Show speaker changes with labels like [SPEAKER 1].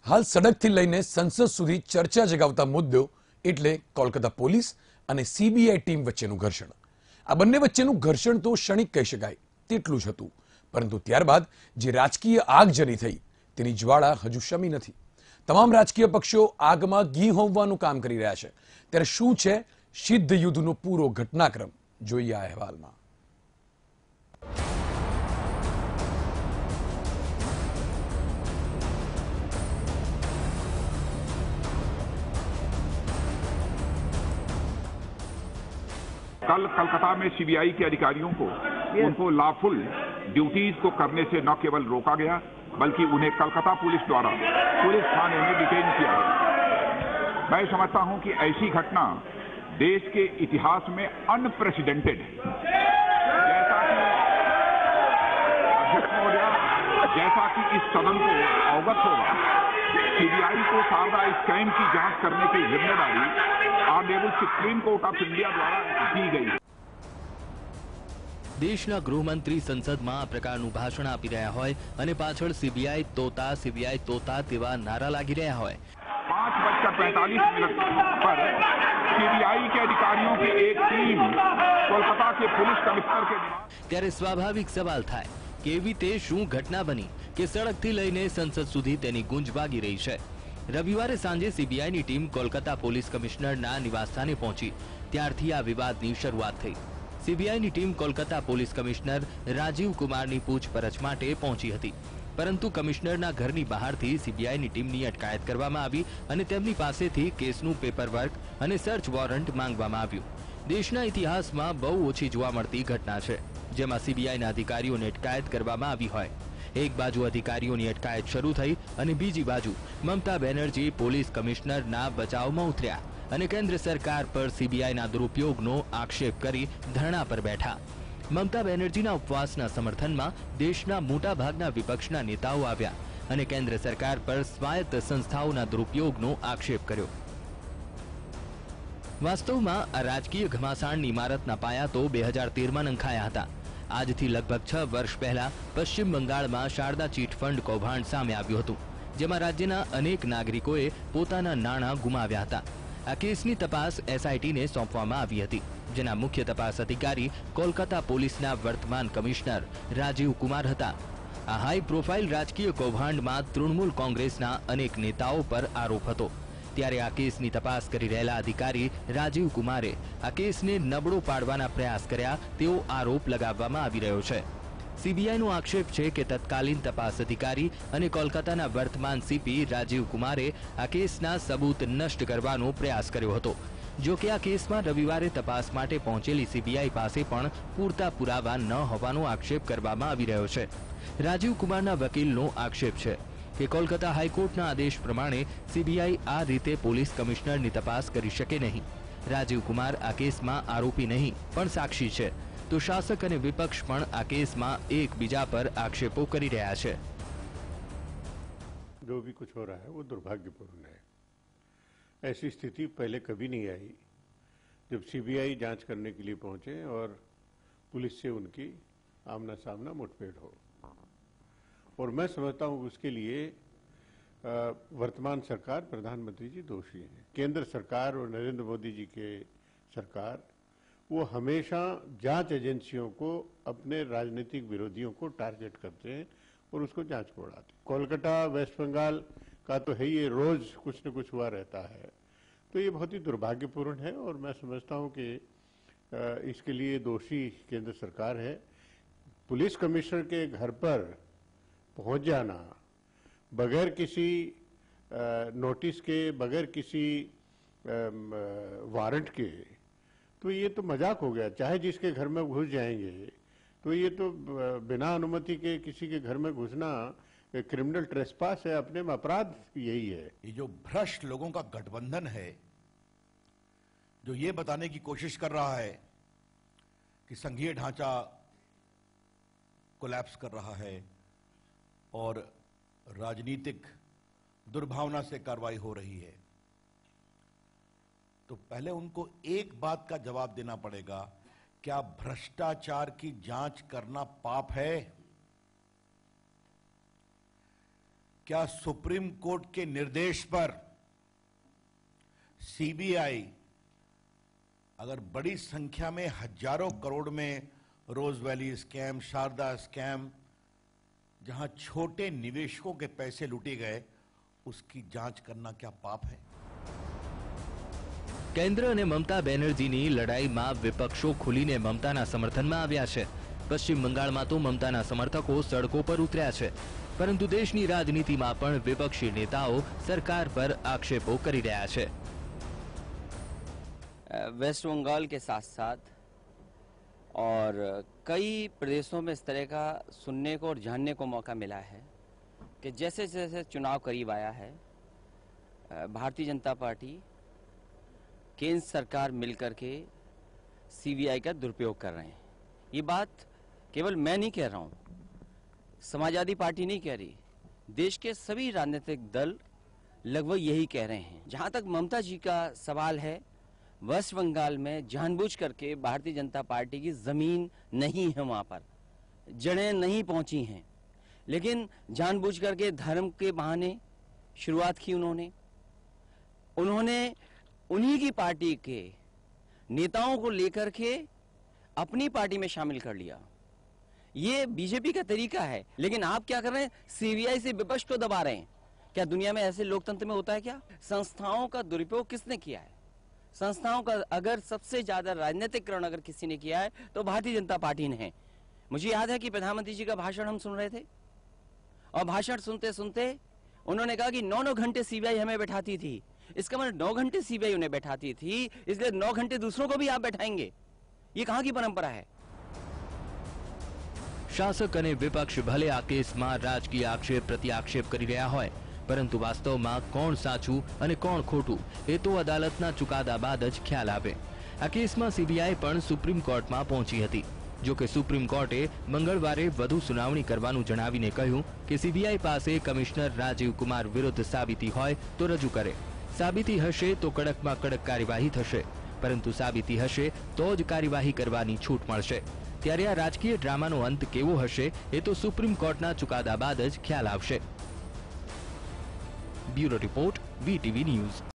[SPEAKER 1] હાલ સડકથી લઈને સંસદ સુધી ચર્ચા જગાવતા મુદ્દો એટલે કોલકાતા પોલીસ અને સીબીઆઈ ટીમ વચ્ચેનું ઘર્ષણ. આ બંને વચ્ચેનું ઘર્ષણ તો ક્ષણિક કહી શકાય તેટલું જ હતું, પરંતુ ત્યારબાદ જે રાજકીય આગજની થઈ તેની જ્વાળા હજુ શમી નથી. તમામ રાજકીય પક્ષો આગમાં ઘી હોમવાનું કામ કરી રહ્યા છે. ત્યારે શું છે સિદ્ધ યુદ્ધનો પૂરો ઘટનાક્રમ, જોઈએ આ અહેવાલમાં.
[SPEAKER 2] कल कलकत्ता में सीबीआई के अधिकारियों को उनको लॉफुल ड्यूटीज को करने से न केवल रोका गया बल्कि उन्हें कलकत्ता पुलिस द्वारा पुलिस थाने में डिटेन किया गया. मैं समझता हूं कि ऐसी घटना देश के इतिहास में अनप्रेसिडेंटेड है. जैसा कि इस सदन को अवगत होगा, सीबीआई को शारदा स्कैम की जांच करने की जिम्मेदारी honourable supreme court of India द्वारा दी गई.
[SPEAKER 3] देशना गृहमंत्री संसदમાં આ પ્રકારનું ભાષણ આપી રહ્યા હોય અને પાછળ સીબીઆઈ તોતા તેવા નારા લાગી રહ્યા હોય.
[SPEAKER 2] 5:45 पर सीबीआई के अधिकारियों की एक टीम कोलकाता के पुलिस कमिश्नर के
[SPEAKER 3] ત્યારે સ્વાભાવિક સવાલ થાય કે એવી તે શું ઘટના બની કે સડકથી લઈને સંસદ સુધી તેની ગુંજ વાગી રહી છે. રવિવારે સાંજે સીબીઆઈની ટીમ કોલકાતા પોલીસ કમિશનરના નિવાસસ્થાને પહોંચી ત્યારથી આ વિવાદની શરૂઆત થઈ. સીબીઆઈની team Kolkata police commissioner Rajiv કુમારની પૂછપરછ માટે પહોંચી હતી, પરંતુ કમિશનરના ઘરની બહારથી સીબીઆઈની ટીમની અટકાયત કરવામાં આવી અને તેમની પાસેથી કેસનું પેપરવર્ક અને સર્ચ વોરંટ માંગવામાં આવ્યું. દેશના ઇતિહાસમાં બહુ ઓછી જોવા મળતી ઘટના છે જેમાં સીબીઆઈના અધિકારીઓને અટકાયત કરવામાં આવી હોય. એક બાજુ અધિકારીઓની અટકાયત શરૂ થઈ અને બીજી બાજુ મમતા બેનર્જી પોલીસ કમિશનરના બચાવમાં ઉતર્યા અને કેન્દ્ર સરકાર પર સીબીઆઈના દુરુપયોગનો આક્ષેપ કરી ધરણા પર બેઠા. મમતા બેનર્જીના ઉપવાસના સમર્થનમાં દેશના મોટાભાગના વિપક્ષના નેતાઓ આવ્યા અને કેન્દ્ર સરકાર પર સ્વાયત્ત સંસ્થાઓના દુરુપયોગનો આક્ષેપ કર્યો. વાસ્તવમાં આ રાજકીય ઘમાસાણની ઇમારતના પાયા તો 2013માં નંખાયા હતા. આજથી લગભગ 6 વર્ષ પહેલા પશ્ચિમ બંગાળમાં શારદા ચીટફંડ કૌભાંડ સામે આવ્યું હતું, જેમાં રાજ્યના અનેક નાગરિકોએ પોતાના નાણાં ગુમાવ્યા હતા. આ કેસની તપાસ એસઆઈટીને સોંપવામાં આવી હતી, જેના મુખ્ય તપાસ અધિકારી કોલકાતા પોલીસના વર્તમાન કમિશનર રાજીવ કુમાર હતા. આ હાઈ પ્રોફાઇલ રાજકીય કૌભાંડમાં તૃણમૂલ કોંગ્રેસના અનેક નેતાઓ પર આરોપ હતો. ત્યારે આ કેસની તપાસ કરી રહેલા અધિકારી રાજીવ કુમારે આ કેસને નબળો પાડવાના પ્રયાસ કર્યા તેવો આરોપ લગાવવામાં આવી રહ્યો છે. સીબીઆઈનો આક્ષેપ છે કે તત્કાલીન તપાસ અધિકારી અને કોલકાતાના વર્તમાન સીપી રાજીવ કુમારે આ કેસના સબૂત નષ્ટ કરવાનો પ્રયાસ કર્યો હતો. જો કે આ કેસમાં રવિવારે તપાસ માટે પહોંચેલી સીબીઆઈ પાસે પણ પૂરતા પુરાવા ન હોવાનો આક્ષેપ કરવામાં આવી રહ્યો છે. રાજીવ કુમારના વકીલનો આક્ષેપ છે કે કોલકાતા હાઈકોર્ટના આદેશ પ્રમાણે સીબીઆઈ આ રીતે પોલીસ કમિશનરની તપાસ કરી શકે નહીં. રાજીવ કુમાર આ કેસમાં આરોપી નહીં પણ સાક્ષી છે, તો શાસક અને વિપક્ષ પણ આ કેસમાં એકબીજા પર આક્ષેપો કરી રહ્યા છે.
[SPEAKER 4] जो भी कुछ हो रहा है वो दुर्भाग्यपूर्ण है. ऐसी स्थिति पहले कभी नहीं आई जब सीबीआई जांच करने के लिए पहुंचे और पुलिस से उनकी आमना सामना मुठभेड़ हो. और मैं समझता हूं उसके लिए वर्तमान सरकार, प्रधानमंत्री जी दोषी हैं. केंद्र सरकार और नरेंद्र मोदी जी के सरकार वो हमेशा जांच एजेंसियों को अपने राजनीतिक विरोधियों को टारगेट करते हैं और उसको जांच को उड़ाते हैं. कोलकाता, वेस्ट बंगाल का तो है, ये रोज कुछ न कुछ हुआ रहता है. तो ये बहुत ही दुर्भाग्यपूर्ण है और मैं समझता हूं कि इसके लिए दोषी केंद्र सरकार है. पुलिस कमिश्नर के घर पर पहुंच जाना बगैर किसी नोटिस के, बगैर किसी वारंट के, तो ये तो मजाक हो गया. चाहे जिसके घर में घुस जाएंगे तो ये तो बिना अनुमति के किसी के घर में घुसना क्रिमिनल ट्रेसपास है. अपने में अपराध यही है.
[SPEAKER 5] ये जो भ्रष्ट लोगों का गठबंधन है जो ये बताने की कोशिश कर रहा है कि संघीय ढांचा कोलैप्स कर रहा है और राजनीतिक दुर्भावना से कार्रवाई हो रही है, तो पहले उनको एक बात का जवाब देना पड़ेगा, क्या भ्रष्टाचार की जांच करना पाप है? क्या सुप्रीम कोर्ट के निर्देश पर सीबीआई अगर बड़ी संख्या में हजारों करोड़ में रोज वैली स्कैम, शारदा स्कैम, जहां छोटे निवेशकों के पैसे लूटे गए, उसकी जांच करना क्या पाप है?
[SPEAKER 3] કેન્દ્ર અને મમતા બેનર્જીની લડાઈમાં વિપક્ષો ખુલીને મમતાના સમર્થનમાં આવ્યા છે. પશ્ચિમ બંગાળમાં તો મમતાના સમર્થકો સડકો પર ઉતર્યા છે, પરંતુ દેશની રાજનીતિમાં પણ વિપક્ષી નેતાઓ સરકાર પર આક્ષેપો કરી રહ્યા છે.
[SPEAKER 6] वेस्ट बंगाल के साथ साथ और कई प्रदेशों में इस तरह का सुनने को और जानने को मौका मिला है कि जैसे जैसे चुनाव करीब आया है, भारतीय जनता पार्टी, केंद्र सरकार मिलकर के सीबीआई का दुरुपयोग कर रहे हैं. ये बात केवल मैं नहीं कह रहा हूँ, समाजवादी पार्टी नहीं कह रही, देश के सभी राजनीतिक दल लगभग यही कह रहे हैं. जहाँ तक ममता जी का सवाल है, वेस्ट बंगाल में जानबूझ करके भारतीय जनता पार्टी की जमीन नहीं है, वहां पर जड़ें नहीं पहुंची हैं, लेकिन जानबूझ करके धर्म के बहाने शुरुआत की उन्होंने उन्हीं की पार्टी के नेताओं को लेकर के अपनी पार्टी में शामिल कर लिया. ये बीजेपी का तरीका है. लेकिन आप क्या कर रहे हैं? सीबीआई से विपक्ष को दबा रहे हैं. क्या दुनिया में ऐसे लोकतंत्र में होता है क्या? संस्थाओं का दुरुपयोग किसने किया है? संस्थाओं का अगर सबसे ज्यादा राजनीतिकरण अगर किसी ने किया है तो भारतीय जनता पार्टी ने है. मुझे याद है कि प्रधानमंत्री जी का भाषण हम सुन रहे थे, और भाषण सुनते सुनते उन्होंने कहा कि 9-9 घंटे सीबीआई हमें बैठाती थी. इसका मतलब 9 घंटे सीबीआई उन्हें बैठाती थी, इसलिए 9 घंटे दूसरों को भी आप बैठाएंगे. ये कहां की परंपरा है?
[SPEAKER 3] શાસક અને વિપક્ષ ભલે આ કેસમાં રાજકીય આક્ષેપ પ્રત્યાક્ષેપ કરી રહ્યા હોય, પરંતુ વાસ્તવમાં કોણ સાચું અને કોણ ખોટું એ તો અદાલતના ચુકાદા બાદ જ ખ્યાલ આવે. આ કેસમાં સીબીઆઈ પણ સુપ્રીમ કોર્ટમાં પહોંચી હતી. જો કે સુપ્રીમ કોર્ટે મંગળવારે વધુ સુનાવણી કરવાનું જણાવીને કહ્યું કે સીબીઆઈ પાસે કમિશનર રાજીવ કુમાર વિરુદ્ધ સાબિતી હોય તો રજૂ કરે. સાબિતી હશે તો કડકમાં કડક કાર્યવાહી થશે, પરંતુ સાબિતી હશે તો જ કાર્યવાહી કરવાની છૂટ મળશે. ત્યારે આ રાજકીય ડ્રામાનો અંત કેવો હશે એ તો સુપ્રીમ કોર્ટના ચુકાદા બાદ જ ખ્યાલ આવશે. Bureau report, VTV news.